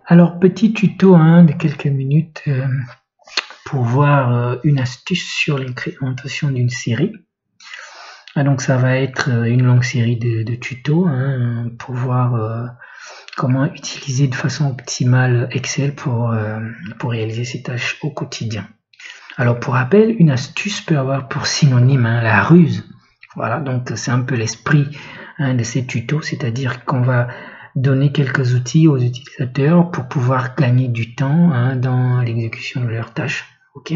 Alors, petit tuto hein, de quelques minutes pour voir une astuce sur l'incrémentation d'une série. Donc, ça va être une longue série de tutos hein, pour voir comment utiliser de façon optimale Excel pour réaliser ces tâches au quotidien. Alors, pour rappel, une astuce peut avoir pour synonyme hein, la ruse. Voilà, donc c'est un peu l'esprit hein, de ces tutos, c'est-à-dire qu'on va donner quelques outils aux utilisateurs pour pouvoir gagner du temps hein, dans l'exécution de leurs tâches. Ok.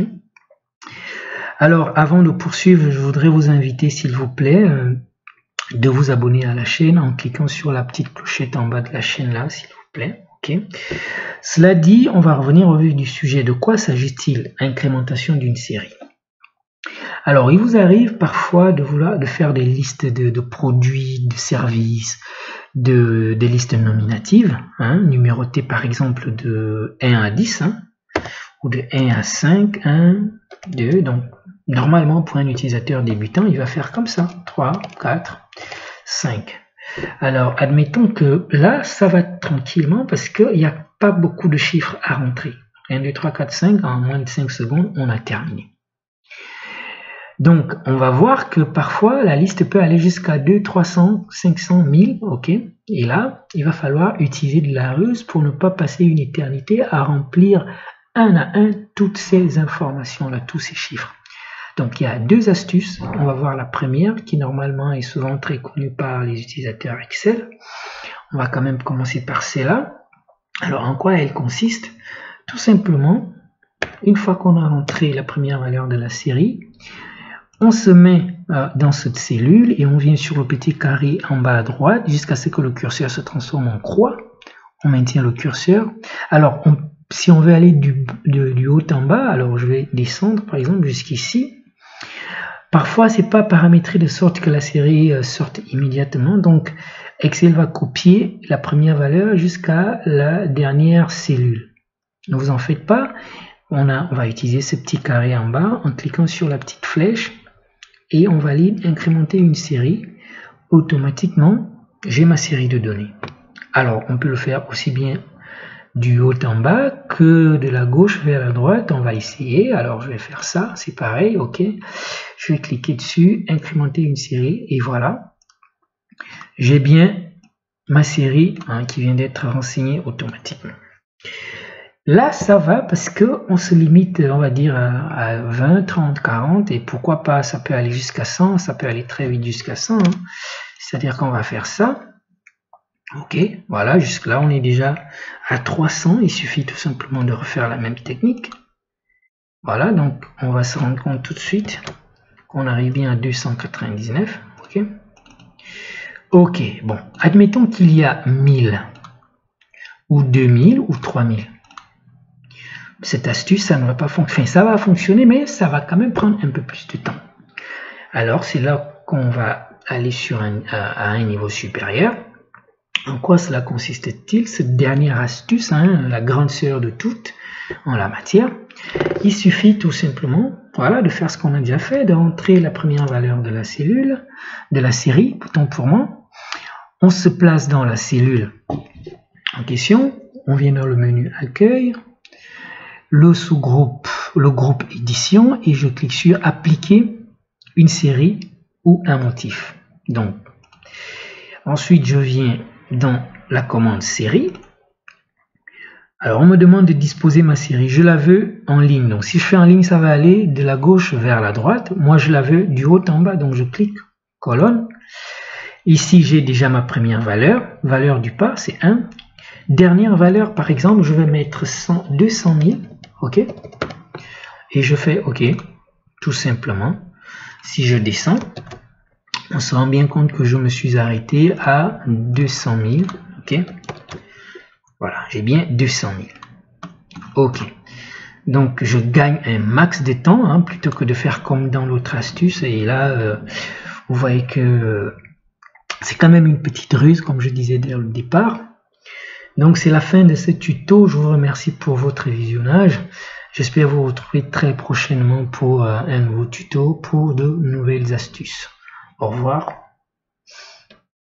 Alors, avant de poursuivre, je voudrais vous inviter, s'il vous plaît, de vous abonner à la chaîne en cliquant sur la petite clochette en bas de la chaîne là, s'il vous plaît. Ok. Cela dit, on va revenir au vif du sujet. De quoi s'agit-il? Incrémentation d'une série. Alors, il vous arrive parfois de faire des listes de produits, de services, des listes nominatives, hein, numérotées par exemple de 1 à 10, hein, ou de 1 à 5, 1, 2. Donc, normalement, pour un utilisateur débutant, il va faire comme ça, 3, 4, 5. Alors, admettons que là, ça va tranquillement parce qu'il n'y a pas beaucoup de chiffres à rentrer. 1, 2, 3, 4, 5, en moins de 5 secondes, on a terminé. Donc, on va voir que parfois, la liste peut aller jusqu'à 200, 300, 500, 1000, ok. Et là, il va falloir utiliser de la ruse pour ne pas passer une éternité à remplir un à un toutes ces informations-là, tous ces chiffres. Donc, il y a deux astuces. On va voir la première, qui normalement est souvent très connue par les utilisateurs Excel. On va quand même commencer par celle-là. Alors, en quoi elle consiste? Tout simplement, une fois qu'on a rentré la première valeur de la série, on se met dans cette cellule et on vient sur le petit carré en bas à droite jusqu'à ce que le curseur se transforme en croix. On maintient le curseur. Alors, si on veut aller du haut en bas, alors je vais descendre par exemple jusqu'ici. Parfois, c'est pas paramétré de sorte que la série sorte immédiatement. Donc, Excel va copier la première valeur jusqu'à la dernière cellule. Ne vous en faites pas. On va utiliser ce petit carré en bas en cliquant sur la petite flèche. Et on va incrémenter une série. Automatiquement, j'ai ma série de données. Alors, on peut le faire aussi bien du haut en bas que de la gauche vers la droite. On va essayer. Alors, je vais faire ça. C'est pareil, ok. Je vais cliquer dessus, incrémenter une série. Et voilà. J'ai bien ma série hein, qui vient d'être renseignée automatiquement. Là, ça va parce qu'on se limite, on va dire, à 20, 30, 40. Et pourquoi pas, ça peut aller jusqu'à 100. Ça peut aller très vite jusqu'à 100. Hein. C'est-à-dire qu'on va faire ça. Ok, voilà, jusque là, on est déjà à 300. Il suffit tout simplement de refaire la même technique. Voilà, donc on va se rendre compte tout de suite qu'on arrive bien à 299. Ok, ok, bon, admettons qu'il y a 1000 ou 2000 ou 3000. Cette astuce, ça ne va pas fonctionner. Enfin, ça va fonctionner, mais ça va quand même prendre un peu plus de temps. Alors, c'est là qu'on va aller à un niveau supérieur. En quoi cela consiste-t-il? Cette dernière astuce, hein, la grande sœur de toutes en la matière, il suffit tout simplement voilà, de faire ce qu'on a déjà fait, de rentrer la première valeur de la cellule, de la série, autant pour moi. On se place dans la cellule en question, on vient dans le menu accueil, le sous-groupe, le groupe édition, et je clique sur appliquer une série ou un motif. Donc, ensuite je viens dans la commande série. Alors on me demande de disposer ma série, je la veux en ligne. Donc si je fais en ligne, ça va aller de la gauche vers la droite. Moi je la veux du haut en bas, donc je clique colonne. Ici j'ai déjà ma première valeur du pas, c'est 1. Dernière valeur, par exemple, je vais mettre 200 000, ok. Et je fais ok, tout simplement. Si je descends, on se rend bien compte que je me suis arrêté à 200 000, ok. Voilà, j'ai bien 200 000. Ok. Donc, je gagne un max de temps, hein, plutôt que de faire comme dans l'autre astuce. Et là, vous voyez que c'est quand même une petite ruse, comme je disais dès le départ. Donc, c'est la fin de ce tuto. Je vous remercie pour votre visionnage. J'espère vous retrouver très prochainement pour un nouveau tuto, pour de nouvelles astuces. Au revoir.